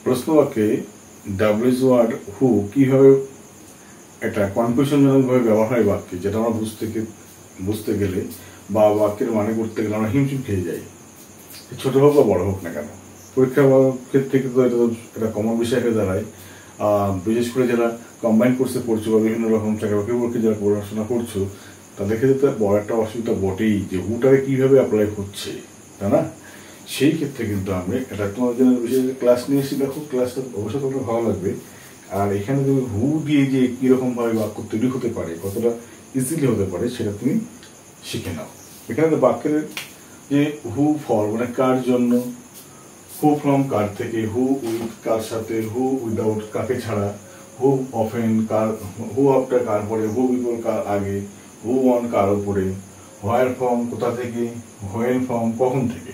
প্রশ্নবাক্যে WS word হু কিভাবে এটা কনফিউশনজনকভাবে ব্যবহার হয় বাক্যে, যেটা আমরা বুঝতে গেলে বা বাক্যের মানে করতে গেলে আমরা হিমশিম খেয়ে যাই, ছোট হোক বা বড় হোক না কেন। পরীক্ষার ক্ষেত্রে কিন্তু এটা কমন বিষয় হয়ে দাঁড়ায়। বিশেষ করে যারা কম্বাইন কোর্সে পড়ছো বা বিভিন্ন রকম চাকরি বাকরি যারা পড়াশোনা করছো, তাদের ক্ষেত্রে তো বড় একটা অসুবিধা বটেই যে হুটাকে কিভাবে অ্যাপ্লাই হচ্ছে, তাই না? সেই ক্ষেত্রে কিন্তু আমি এটা তোমাদের জন্য বিশেষ ক্লাস নিয়ে এসে দেখো, ক্লাসটা অবশ্যই তোমার ভালো লাগবে। আর এখানে তুমি হু দিয়ে যে কীরকমভাবে বাক্য তৈরি হতে পারে, কতটা ইজিলি হতে পারে, সেটা তুমি শিখে নাও। এখানে তো বাক্যের যে হু ফর মানে কার জন্য, হু ফ্রম কার থেকে, হু উইথ কার সাথে, হু উইদাউট কাকে ছাড়া, হু অফেন কার, হু আফটার কার পরে, হু বিফোর কার আগে, হু অন কার উপরে, হোয়ার ফ্রম কোথা থেকে, হোয়েন ফ্রম কখন থেকে।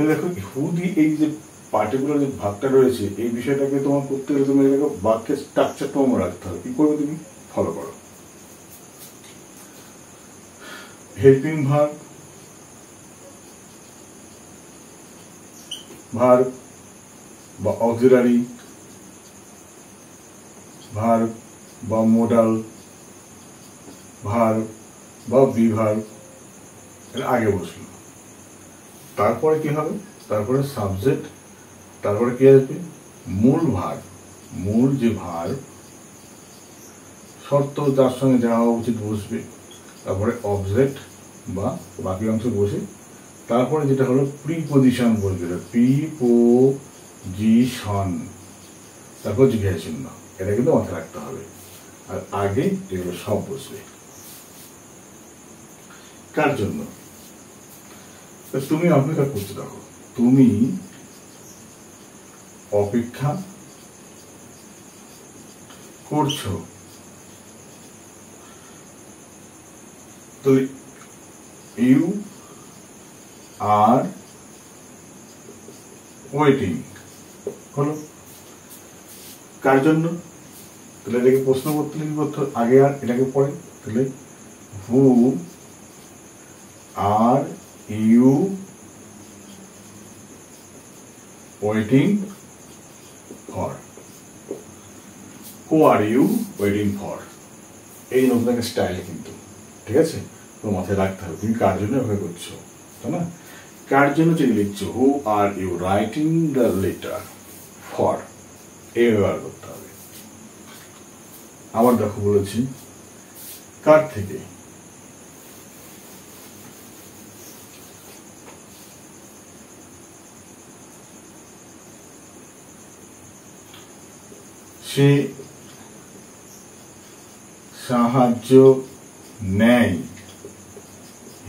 দেখো হু দিয়ে এই যে পার্টিকুলার যে ভাগটা রয়েছে, এই বিষয়টাকে তোমার করতে গেলে তুমি এটাকে বাক্যের স্ট্রাকচারটা মনে রাখতে হবে। কি করবে তুমি? ফলো করো। হেল্পিং ভার্ব, ভার্ব বা অক্সিলারি ভার্ব বা মোডাল ভার্ব বা বিভার্ব এর আগে বসলো। তারপরে কি হবে? তারপরে সাবজেক্ট, তারপরে কি আসবে? মূল ভার্ব, মূল যে ভার্ব শর্ত যার সঙ্গে যা হওয়া উচিত বসবে, তারপরে অবজেক্ট বা বাকি অংশ বসে, তারপরে যেটা হলো প্রিপোজিশন বসবে, প্রিপোজিশন, তারপর জিজ্ঞাসা চিহ্ন। এটা কিন্তু মাথায় রাখতে হবে। আর আগে এগুলো সব বসবে। কার জন্য? তুমি অপেক্ষা করছো, দেখো তুমি অপেক্ষা করছো, তো ইউ আর ওয়েটিং হলো। কার জন্য? তাহলে এটাকে প্রশ্ন করতে কি করতে আগে আর এটাকে পরে, তাহলে who are you waiting for, who are you waiting for. এই নতুন একটা স্টাইল কিন্তু, ঠিক আছে? তো মাথায় রাখতে হবে তুমি কার জন্য ব্যবহার করছো, তাই না? কার জন্য যদি লিখছো, who are you writing the letter for, এই ব্যবহার করতে হবে। আবার দেখো বলেছি কার থেকে, সে সাহায্য নেয়,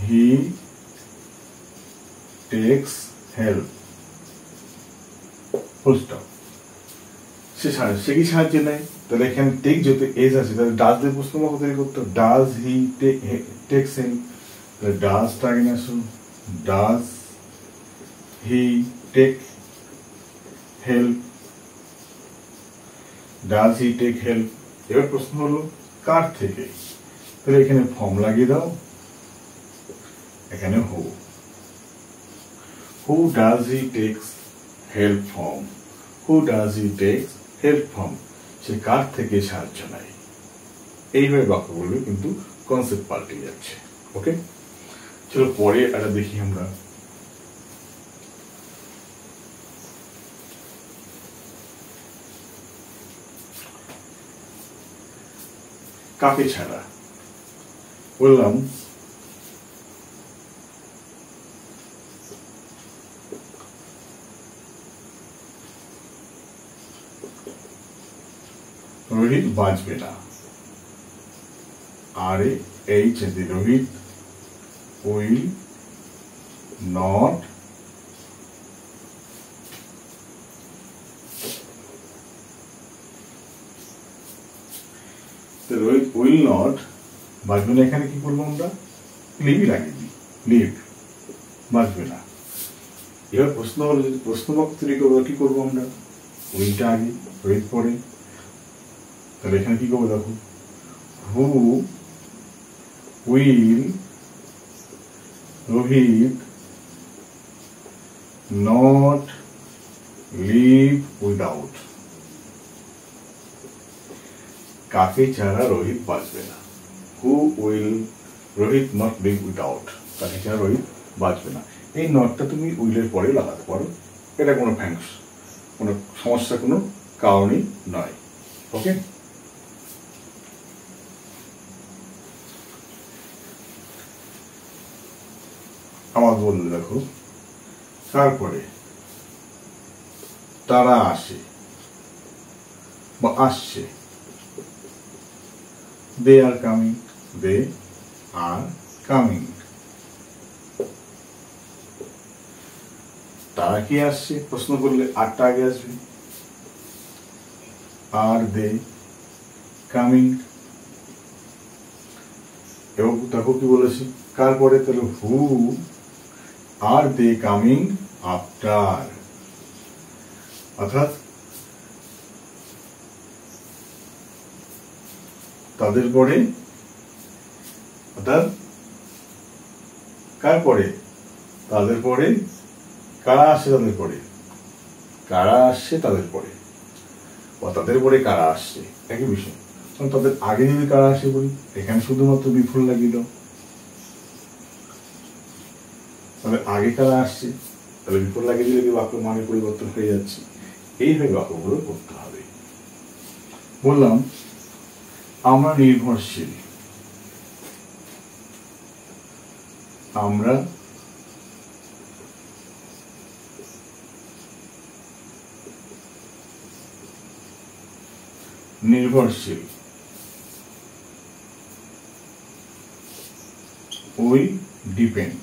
he takes help, full stop. সে কি সাহায্য নেয়? তাহলে এখানে টেক যেহেতু এজ আছে, তাহলে ডাজ দিয়ে প্রশ্ন বাক্য তৈরি করতে হবে। ডাজ হি টেক্স হেল্প, তাহলে ডাজটা আগে আসুন, does he take help, does he take help. এবার প্রশ্ন হলো কার থেকে, তাহলে এখানে ফর্ম লাগিয়ে দাও, এখানে who, who does he takes help from, who does he takes help from, সে কার থেকে সাহায্য নেয়। এইভাবে বাক্য বলবে, কিন্তু কনসেপ্ট পাল্টে যাচ্ছে। ওকে, চলো পরে এটা দেখি আমরা। কাকে ছাড়া? বললাম রোহিত বাঁচবে না, আর এইচ Rohit will not Rohit will not বাঁচবে না। এখানে কি করবো আমরা? লিভ লাগিয়ে দিই, লিভ, বাঁচবে না। এবার প্রশ্ন হলো, যদি প্রশ্ন বাক্য তৈরি করবো কি করবো আমরা? উইলটা আগে, রোহিত পরে, তাহলে এখানে কি করবো দেখো, who will Rohit not live without, কাকে ছাড়া রোহিত বাঁচবে না। Who will Rohit not live without, কাকে ছাড়া রোহিত বাঁচবে না। এই নটটা তুমি উইলের পরে লাগাতে পারো, এটা কোনো কোনো সমস্যা কোনো কারণই নয়। ওকে, আমার বললে দেখো, তারপরে তারা আসে বা আসছে, দে are coming, they are coming. তারা কি আসছে প্রশ্ন করলে আরটা আগে আসবে, আর দে কামিং। এবং দেখো কি বলেছে, কার পরে, তাহলে who R they coming after, অর্থাৎ তাদের পরে, অর্থাৎ কার পরে, তাদের পরে। কারা আসছে তাদের পরে, কারা আসছে তাদের পরে, বা তাদের পরে কারা আসছে, একই বিষয়। কারণ তাদের আগে যদি কারা আসে বলি, এখানে শুধুমাত্র বিফল লাগিয়ে দাও, তাদের আগে কারা আসছে, তাহলে বিফল লাগিয়ে দিলে কি বাক্য মানে পরিবর্তন হয়ে যাচ্ছে। এইভাবে বাক্যগুলো করতে হবে। বললাম আমরা নির্ভরশীল, আমরা নির্ভরশীল, উই ডিপেন্ড।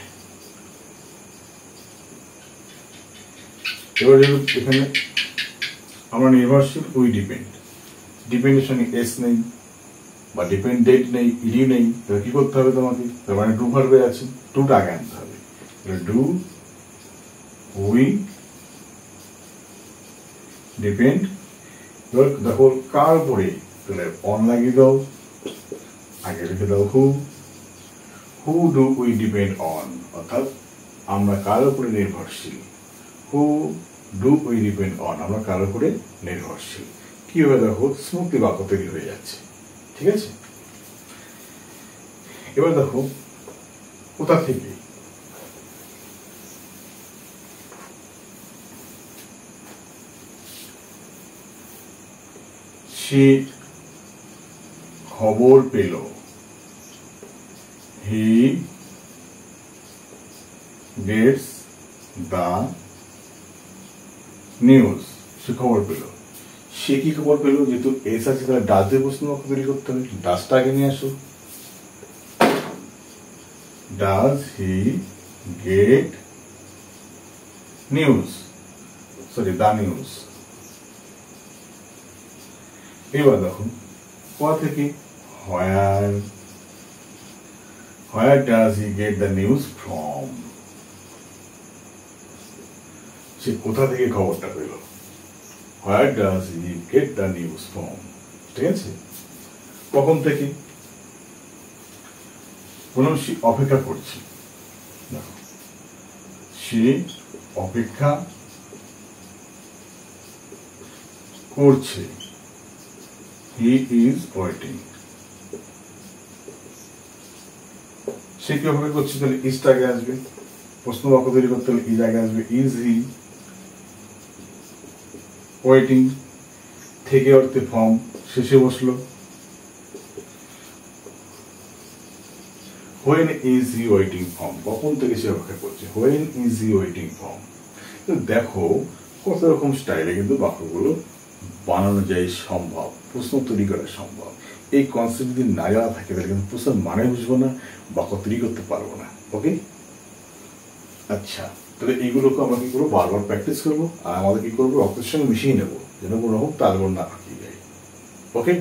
এবার এখানে আমরা নির্ভরশীল, উই ডিপেন্ড, ডিপেন্ডের সঙ্গে এস নেই বা ডিপেন্ডেন্ট নেই, ইডি নেই, তাহলে কি করতে হবে তোমাকে, তার মানে ডু ভার্বে আছে, ডুটা আগে আনতে হবে। Do we depend. এবার দেখো কার উপরে, তাহলে অন লাগিয়ে দাও, আগে লিখে দাও who, who do we depend on, অর্থাৎ আমরা কার উপরে নির্ভরশীল, who do we depend on, আমরা কার উপরে নির্ভরশীল। কিভাবে দেখো স্মুথলি বাক্য তৈরি হয়ে যাচ্ছে। ঠিক আছে, এবার দেখো কোথা থেকে, সে খবর পেল, হি গেটস দা নিউজ, সে খবর পেল। সে কি খবর পেল, যেহেতু এস আছে তাহলে ডাজ দিয়ে প্রশ্ন বাক্য তৈরি করতে হবে, ডাজটা আগে নিয়ে আসো। Does he get news, sorry the news. এবার দেখো কোথা থেকে, where, where does he get the news from, সে কোথা থেকে খবরটা পেল, where does he get the news from. ঠিক আছে, কখন থেকে, বললাম সে অপেক্ষা করছে, সে অপেক্ষা করছে, হি ইজ ওয়েটিং। সে কি অপেক্ষা করছে, তাহলে ইজটা আগে আসবে, প্রশ্ন বাক্য তৈরি করতে হলে ইজ আগে আসবে। ইজ হি ওয়েটিং, থেকে অর্থে ফর্ম শেষে বসলো। When is he waiting form, কখন থেকে সে অপেক্ষা করছে, when is he waiting form. দেখো কত রকম স্টাইলে কিন্তু বাক্যগুলো বানানো যায় সম্ভব, প্রশ্ন তৈরি করা সম্ভব। এই কনসেপ্ট যদি না জানা থাকে তাহলে কিন্তু প্রশ্নের মানে বুঝবো না, বাক্য তৈরি করতে পারবো না। ওকে, আচ্ছা, তাহলে এইগুলোকে আমরা কি করবো, বারবার প্র্যাকটিস করবো, আর আমাদের কি করবো, রক্তের সঙ্গে মিশিয়ে নেবো, যেন কোনো রকম তালগোল না ফাঁকিয়ে যায়। ওকে।